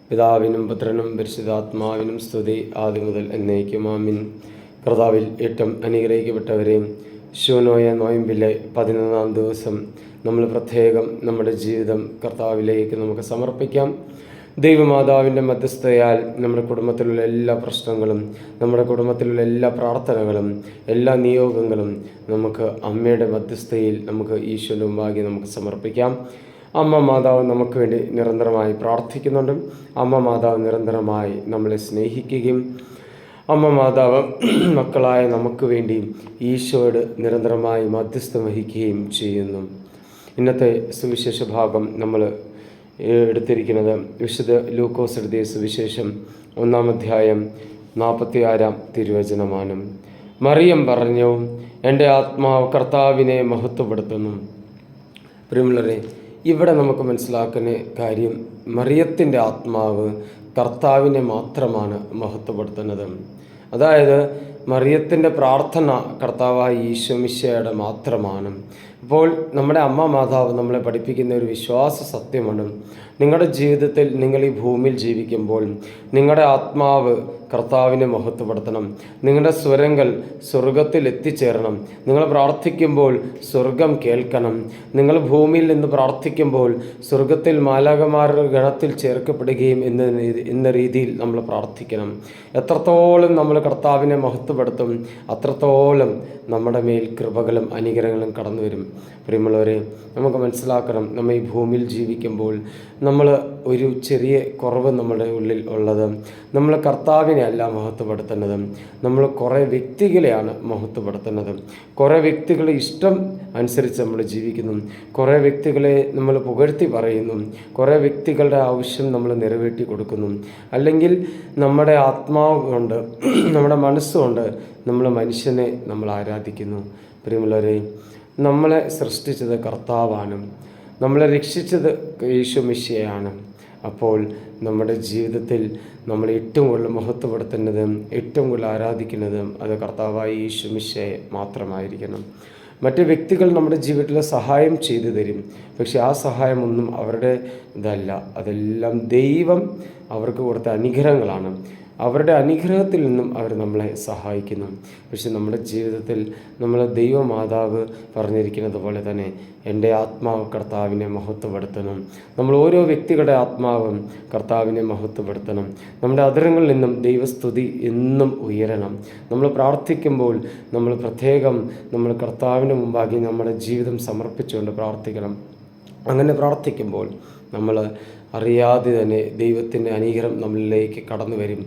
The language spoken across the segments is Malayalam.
പിതാവിനും പുത്രനും പരിശുദ്ധാത്മാവിനും സ്തുതി, ആദ്യം മുതൽ എന്നേക്കും ആമീൻ. കർത്താവിൽ ഏറ്റവും അനുഗ്രഹിക്കപ്പെട്ടവരെയും ശൂനോയ നോയമ്പിലെ 11-ാം ദിവസം നമ്മൾ പ്രത്യേകം നമ്മുടെ ജീവിതം കർത്താവിലേക്ക് നമുക്ക് സമർപ്പിക്കാം. ദൈവമാതാവിൻ്റെ മധ്യസ്ഥതയാൽ നമ്മുടെ കുടുംബത്തിലുള്ള എല്ലാ പ്രശ്നങ്ങളും, നമ്മുടെ കുടുംബത്തിലുള്ള എല്ലാ പ്രാർത്ഥനകളും, എല്ലാ നിയോഗങ്ങളും നമുക്ക് അമ്മയുടെ മധ്യസ്ഥതയിൽ നമുക്ക് ഈശോയുടെ മുമ്പാകെ നമുക്ക് സമർപ്പിക്കാം. അമ്മ മാതാവ് നമുക്ക് വേണ്ടി നിരന്തരമായി പ്രാർത്ഥിക്കുന്നുണ്ട്. അമ്മ മാതാവ് നിരന്തരമായി നമ്മളെ സ്നേഹിക്കുകയും അമ്മ മാതാവ് മക്കളായ നമുക്ക് വേണ്ടി ഈശോയോട് നിരന്തരമായി മധ്യസ്ഥം വഹിക്കുകയും ചെയ്യുന്നു. ഇന്നത്തെ സുവിശേഷ ഭാഗം നമ്മൾ എടുത്തിരിക്കുന്നത് വിശുദ്ധ ലൂക്കോസ് എഴുതിയ സുവിശേഷം 1-ാം അധ്യായം 46-ാം തിരുവചനമാണ്. മറിയം പറഞ്ഞു, എൻ്റെ ആത്മാവ് കർത്താവിനെ മഹത്വപ്പെടുത്തുന്നു. പ്രിയമുള്ളവരെ, ഇവിടെ നമുക്ക് മനസ്സിലാക്കുന്ന കാര്യം, മറിയത്തിൻ്റെ ആത്മാവ് കർത്താവിനെ മാത്രമാണ് മഹത്വപ്പെടുത്തുന്നത്. അതായത് മറിയത്തിൻ്റെ പ്രാർത്ഥന കർത്താവായ ഈശോ മിശിഹായുടെ മാത്രമാണ്. അപ്പോൾ നമ്മുടെ അമ്മ മാതാവ് നമ്മളെ പഠിപ്പിക്കുന്ന ഒരു വിശ്വാസ സത്യമാണ്. നിങ്ങളുടെ ജീവിതത്തിൽ നിങ്ങൾ ഈ ഭൂമിയിൽ ജീവിക്കുമ്പോൾ നിങ്ങളുടെ ആത്മാവ് കർത്താവിനെ മഹത്വപ്പെടുത്തണം. നിങ്ങളുടെ സ്വരങ്ങൾ സ്വർഗത്തിൽ എത്തിച്ചേരണം. നിങ്ങൾ പ്രാർത്ഥിക്കുമ്പോൾ സ്വർഗം കേൾക്കണം. നിങ്ങൾ ഭൂമിയിൽ നിന്ന് പ്രാർത്ഥിക്കുമ്പോൾ സ്വർഗത്തിൽ മാലാഖമാരുടെ ഗണത്തിൽ ചേർക്കപ്പെടുകയും എന്ന രീതിയിൽ നമ്മൾ പ്രാർത്ഥിക്കണം. എത്രത്തോളം നമ്മൾ കർത്താവിനെ മഹത്വപ്പെടുത്തും, അത്രത്തോളം നമ്മുടെ മേൽ കൃപകളും അനുഗ്രഹങ്ങളും കടന്നു വരും. പ്രിയമുള്ളവരെ, നമുക്ക് മനസ്സിലാക്കണം, നമ്മൾ ഈ ഭൂമിയിൽ ജീവിക്കുമ്പോൾ നമ്മൾ ഒരു ചെറിയ കുറവ് നമ്മുടെ ഉള്ളിൽ ഉള്ളത്, നമ്മൾ കർത്താവിനെ അല്ല മഹത്വപ്പെടുത്തുന്നത്, നമ്മൾ കുറേ വ്യക്തികളെയാണ് മഹത്വപ്പെടുത്തുന്നത്. കുറേ വ്യക്തികളെ ഇഷ്ടം അനുസരിച്ച് നമ്മൾ ജീവിക്കുന്നു. കുറേ വ്യക്തികളെ നമ്മൾ പുകഴ്ത്തി പറയുന്നു. കുറേ വ്യക്തികളുടെ ആവശ്യം നമ്മൾ നിറവേറ്റി കൊടുക്കുന്നു. അല്ലെങ്കിൽ നമ്മുടെ ആത്മാവ് കൊണ്ട്, നമ്മുടെ മനസ്സുകൊണ്ട് നമ്മൾ മനുഷ്യനെ നമ്മൾ ആരാധിക്കുന്നു. പ്രിയമുള്ളവരെ, നമ്മളെ സൃഷ്ടിച്ചത് കർത്താവാണ്. നമ്മളെ രക്ഷിച്ചത് യേശു മിശിഹായാണ്. അപ്പോൾ നമ്മുടെ ജീവിതത്തിൽ നമ്മൾ ഏറ്റവും കൂടുതൽ മഹത്വപ്പെടുത്തേണ്ടതും ഏറ്റവും കൂടുതൽ ആരാധിക്കുന്നതും അത് കർത്താവായ യേശു മിശിഹായെ മാത്രമായിരിക്കണം. മറ്റ് വ്യക്തികൾ നമ്മുടെ ജീവിതത്തിൽ സഹായം ചെയ്തു തരും. പക്ഷെ ആ സഹായമൊന്നും അവരുടെ ഇതല്ല. അതെല്ലാം ദൈവം അവർക്ക് കൊടുത്ത അനുഗ്രഹങ്ങളാണ്. അവരുടെ അനുഗ്രഹത്തിൽ നിന്നും അവർ നമ്മളെ സഹായിക്കുന്നു. പക്ഷെ നമ്മുടെ ജീവിതത്തിൽ നമ്മൾ ദൈവമാതാവ് പറഞ്ഞിരിക്കുന്നത് പോലെ തന്നെ എൻ്റെ ആത്മാവ് കർത്താവിനെ മഹത്വപ്പെടുത്തണം. നമ്മൾ ഓരോ വ്യക്തികളുടെ ആത്മാവും കർത്താവിനെ മഹത്വപ്പെടുത്തണം. നമ്മുടെ അധരങ്ങളിൽ നിന്നും ദൈവസ്തുതി എന്നും ഉയരണം. നമ്മൾ പ്രാർത്ഥിക്കുമ്പോൾ നമ്മൾ പ്രത്യേകം നമ്മൾ കർത്താവിന് മുമ്പാകെ നമ്മുടെ ജീവിതം സമർപ്പിച്ചുകൊണ്ട് പ്രാർത്ഥിക്കണം. അങ്ങനെ പ്രാർത്ഥിക്കുമ്പോൾ നമ്മൾ അറിയാതെ തന്നെ ദൈവത്തിൻ്റെ അനുഗ്രഹം നമ്മളിലേക്ക് കടന്നു വരും.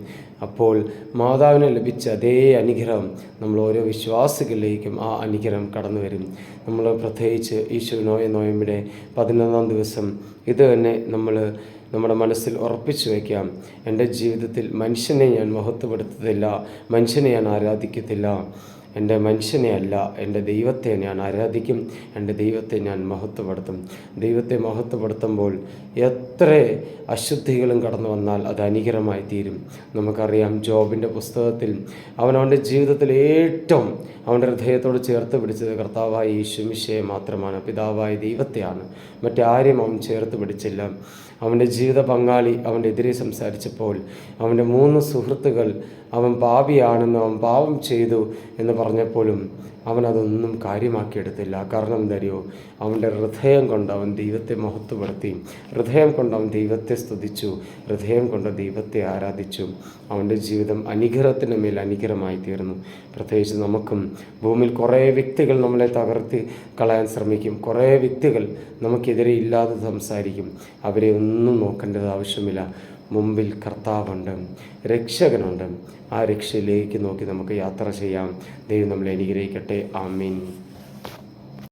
അപ്പോൾ മാതാവിന് ലഭിച്ച അതേ അനുഗ്രഹം നമ്മൾ ഓരോ വിശ്വാസികളിലേക്കും ആ അനുഗ്രഹം കടന്നു വരും. നമ്മൾ പ്രത്യേകിച്ച് ഈശോ നോയമ്പിടെ 11-ാം ദിവസം ഇത് തന്നെ നമ്മൾ നമ്മുടെ മനസ്സിൽ ഉറപ്പിച്ചു വയ്ക്കാം. എൻ്റെ ജീവിതത്തിൽ മനുഷ്യനെ ഞാൻ മഹത്വപ്പെടുത്തത്തില്ല, മനുഷ്യനെ ഞാൻ ആരാധിക്കത്തില്ല. എൻ്റെ മനുഷ്യനെ അല്ല, എൻ്റെ ദൈവത്തെ ഞാൻ ആരാധിക്കും. എൻ്റെ ദൈവത്തെ ഞാൻ മഹത്വപ്പെടുത്തും. ദൈവത്തെ മഹത്വപ്പെടുത്തുമ്പോൾ എത്ര അശുദ്ധികളും കടന്നു വന്നാൽ അത് അനുഗ്രഹമായി തീരും. നമുക്കറിയാം, ജോബിൻ്റെ പുസ്തകത്തിൽ അവൻ്റെ ജീവിതത്തിൽ ഏറ്റവും അവൻ്റെ ഹൃദയത്തോട് ചേർത്ത് പിടിച്ചത് കർത്താവായ യേശു മിശിഹായെ മാത്രമാണ്, പിതാവായ ദൈവത്തെയാണ്. മറ്റാരും അവൻ ചേർത്ത് പിടിച്ചില്ല. അവൻ്റെ ജീവിത പങ്കാളി അവൻ്റെ എതിരെ സംസാരിച്ചപ്പോൾ അവൻ്റെ 3 സുഹൃത്തുക്കൾ അവൻ പാപിയാണെന്ന്, അവൻ പാപം ചെയ്തു എന്ന് പറഞ്ഞപ്പോഴും അവനതൊന്നും കാര്യമാക്കിയെടുത്തില്ല. കാരണം എന്തറിയോ? അവൻ്റെ ഹൃദയം കൊണ്ട് അവൻ ദൈവത്തെ മഹത്വപ്പെടുത്തി, ഹൃദയം കൊണ്ട് അവൻ ദൈവത്തെ സ്തുതിച്ചു, ഹൃദയം കൊണ്ട് ദൈവത്തെ ആരാധിച്ചു. അവൻ്റെ ജീവിതം അനുഗ്രഹത്തിന് മേൽ അനുഗ്രഹമായി തീർന്നു. പ്രത്യേകിച്ച് നമുക്കും ഭൂമിയിൽ കുറേ വ്യക്തികൾ നമ്മളെ തകർത്തി കളയാൻ ശ്രമിക്കും. കുറേ വ്യക്തികൾ നമുക്കെതിരെ ഇല്ലാതെ സംസാരിക്കും. അവരെ ഒന്നും നോക്കേണ്ടത് ആവശ്യമില്ല. മുമ്പിൽ കർത്താവുണ്ട്, രക്ഷകനുണ്ട്. ആ രക്ഷയിലേക്ക് നോക്കി നമുക്ക് യാത്ര ചെയ്യാം. ദൈവം നമ്മളെ അനുഗ്രഹിക്കട്ടെ. ആമീൻ.